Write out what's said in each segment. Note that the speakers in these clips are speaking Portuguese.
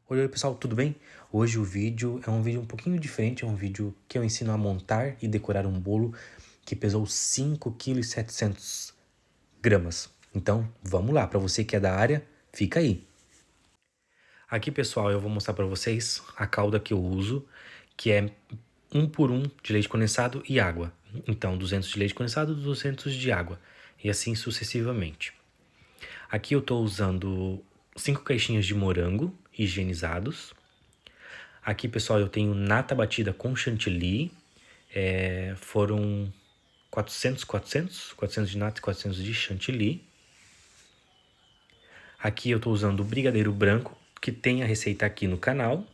Oi pessoal, tudo bem? Hoje o vídeo é um vídeo um pouquinho diferente, é um vídeo que eu ensino a montar e decorar um bolo que pesou 5,7 kg. Então, vamos lá, para você que é da área, fica aí. Aqui pessoal, eu vou mostrar para vocês a calda que eu uso, que é 1 por 1 de leite condensado e água. Então, 200 de leite condensado, 200 de água, e assim sucessivamente. Aqui eu estou usando 5 caixinhas de morango higienizados. Aqui, pessoal, eu tenho nata batida com chantilly. Foram 400 de nata e 400 de chantilly. Aqui eu estou usando o brigadeiro branco, que tem a receita aqui no canal.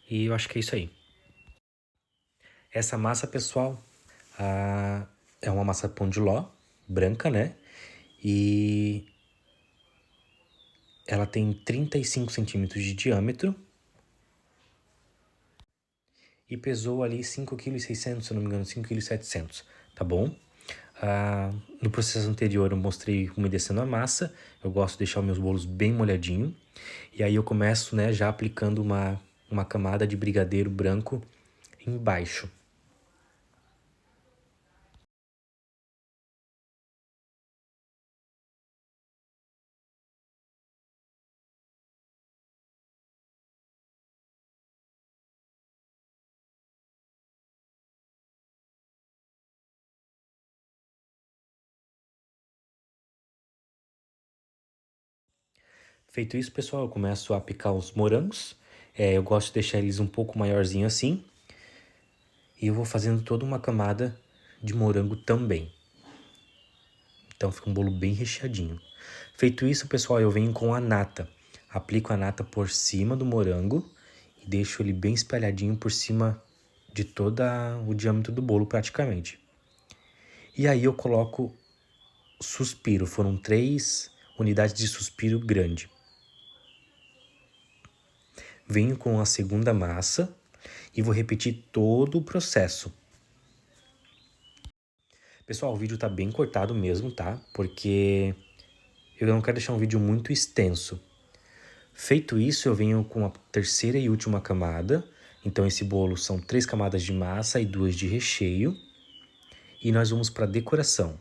E eu acho que é isso aí. Essa massa, pessoal, é uma massa pão de ló, branca, né? E ela tem 35 centímetros de diâmetro. E pesou ali 5,6 kg, se eu não me engano, 5,7 kg, tá bom? No processo anterior eu mostrei umedecendo a massa, eu gosto de deixar os meus bolos bem molhadinho. E aí eu começo, né, já aplicando uma camada de brigadeiro branco embaixo. Feito isso, pessoal, eu começo a picar os morangos. Eu gosto de deixar eles um pouco maiorzinho assim. E eu vou fazendo toda uma camada de morango também. Então fica um bolo bem recheadinho. Feito isso, pessoal, eu venho com a nata. Aplico a nata por cima do morango e deixo ele bem espalhadinho por cima de todo o diâmetro do bolo praticamente. E aí eu coloco suspiro, foram 3 unidades de suspiro grande. Venho com a segunda massa e vou repetir todo o processo. Pessoal, o vídeo tá bem cortado mesmo, tá? Porque eu não quero deixar um vídeo muito extenso. Feito isso, eu venho com a terceira e última camada. Então esse bolo são 3 camadas de massa e 2 de recheio. E nós vamos para decoração.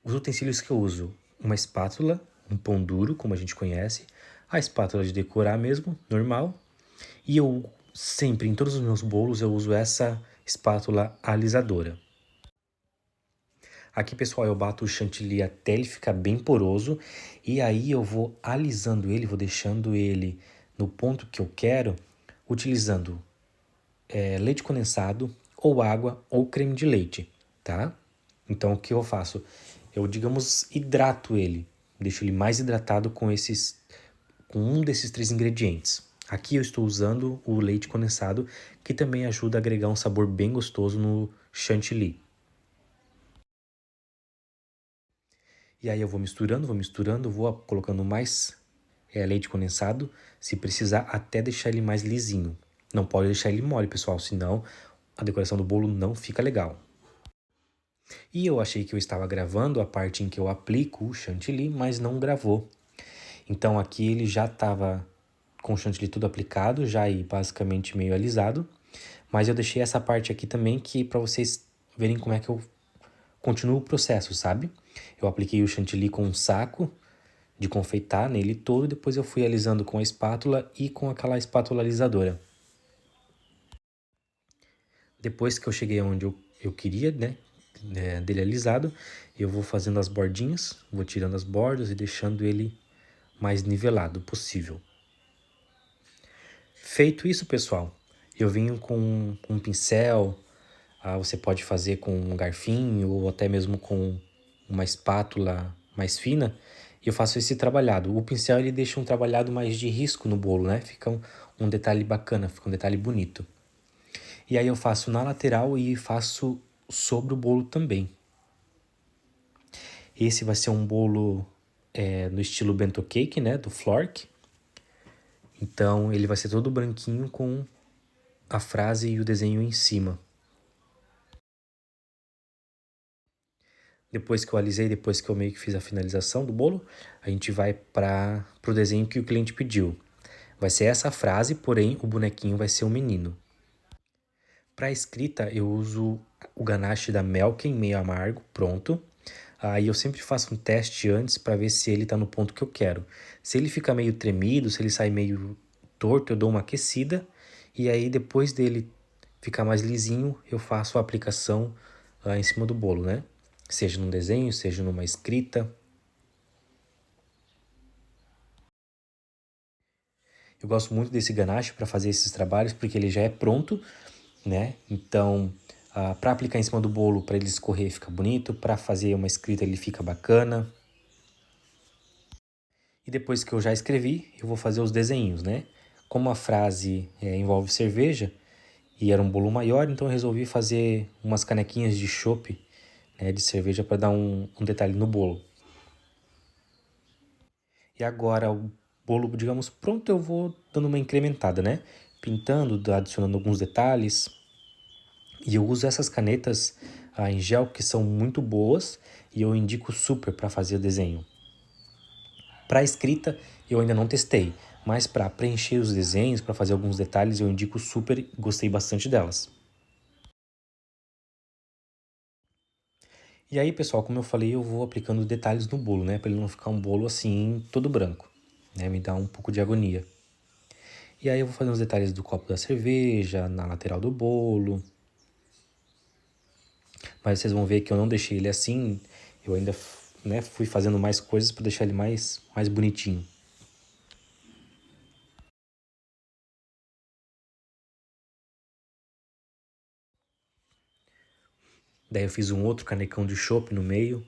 Os utensílios que eu uso: uma espátula, um pão duro, como a gente conhece, a espátula de decorar mesmo, normal. E eu sempre, em todos os meus bolos, eu uso essa espátula alisadora. Aqui, pessoal, eu bato o chantilly até ele ficar bem poroso. E aí eu vou alisando ele, vou deixando ele no ponto que eu quero, utilizando leite condensado, ou água, ou creme de leite, tá? Então, o que eu faço? Eu, digamos, hidrato ele. Deixo ele mais hidratado com um desses 3 ingredientes. Aqui eu estou usando o leite condensado, que também ajuda a agregar um sabor bem gostoso no chantilly. E aí eu vou misturando, vou colocando mais leite condensado, se precisar até deixar ele mais lisinho. Não pode deixar ele mole, pessoal, senão a decoração do bolo não fica legal. E eu achei que eu estava gravando a parte em que eu aplico o chantilly, mas não gravou. Então aqui ele já estava com o chantilly tudo aplicado, já aí basicamente meio alisado. Mas eu deixei essa parte aqui também que para vocês verem como é que eu continuo o processo, sabe? Eu apliquei o chantilly com um saco de confeitar nele todo, depois eu fui alisando com a espátula e com aquela espátula alisadora. Depois que eu cheguei onde eu queria, né, dele alisado, eu vou fazendo as bordinhas, vou tirando as bordas e deixando ele mais nivelado possível. Feito isso, pessoal, eu venho com um pincel, você pode fazer com um garfinho ou até mesmo com uma espátula mais fina, e eu faço esse trabalhado. O pincel ele deixa um trabalhado mais de risco no bolo, né? Fica um detalhe bacana, fica um detalhe bonito. E aí eu faço na lateral e faço sobre o bolo também. Esse vai ser um bolo no estilo bento cake, né, do Flork. Então ele vai ser todo branquinho com a frase e o desenho em cima. Depois que eu alisei, depois que eu meio que fiz a finalização do bolo, a gente vai para o desenho que o cliente pediu. Vai ser essa frase, porém o bonequinho vai ser um menino. Para a escrita, eu uso o ganache da Melken meio amargo, pronto. Aí eu sempre faço um teste antes para ver se ele está no ponto que eu quero. Se ele fica meio tremido, se ele sai meio torto, eu dou uma aquecida. E aí depois dele ficar mais lisinho, eu faço a aplicação em cima do bolo, né? Seja num desenho, seja numa escrita. Eu gosto muito desse ganache para fazer esses trabalhos porque ele já é pronto, né? Então, para aplicar em cima do bolo, para ele escorrer, fica bonito. Para fazer uma escrita, ele fica bacana. E depois que eu já escrevi, eu vou fazer os desenhos, né? Como a frase envolve cerveja e era um bolo maior, então eu resolvi fazer umas canequinhas de chopp, né, de cerveja para dar um detalhe no bolo. E agora o bolo, digamos, pronto, eu vou dando uma incrementada, né? Pintando, adicionando alguns detalhes. E eu uso essas canetas em gel que são muito boas e eu indico super para fazer o desenho. Para escrita, eu ainda não testei, mas para preencher os desenhos, para fazer alguns detalhes, eu indico super, gostei bastante delas. E aí, pessoal, como eu falei, eu vou aplicando detalhes no bolo, né, para ele não ficar um bolo assim, todo branco, né, me dá um pouco de agonia. E aí eu vou fazer os detalhes do copo da cerveja, na lateral do bolo. Mas vocês vão ver que eu não deixei ele assim, eu ainda, né, fui fazendo mais coisas para deixar ele mais bonitinho. Daí eu fiz um outro canecão de chopp no meio.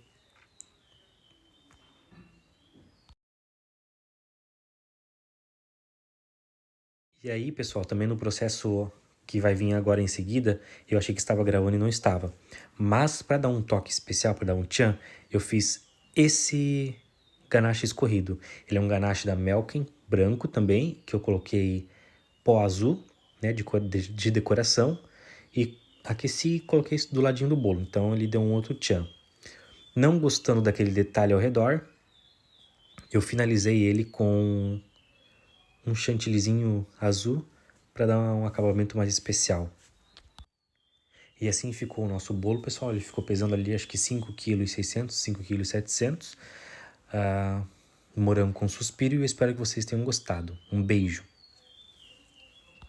E aí, pessoal, também no processo que vai vir agora em seguida, eu achei que estava gravando e não estava. Mas para dar um toque especial, para dar um tchan, eu fiz esse ganache escorrido. Ele é um ganache da Melken, branco também, que eu coloquei pó azul, né, de decoração, e aqueci e coloquei isso do ladinho do bolo. Então ele deu um outro tchan. Não gostando daquele detalhe ao redor, eu finalizei ele com um chantillyzinho azul para dar um acabamento mais especial. E assim ficou o nosso bolo, pessoal. Ele ficou pesando ali acho que 5,6 kg, 5,7 kg. Morango com suspiro e eu espero que vocês tenham gostado. Um beijo!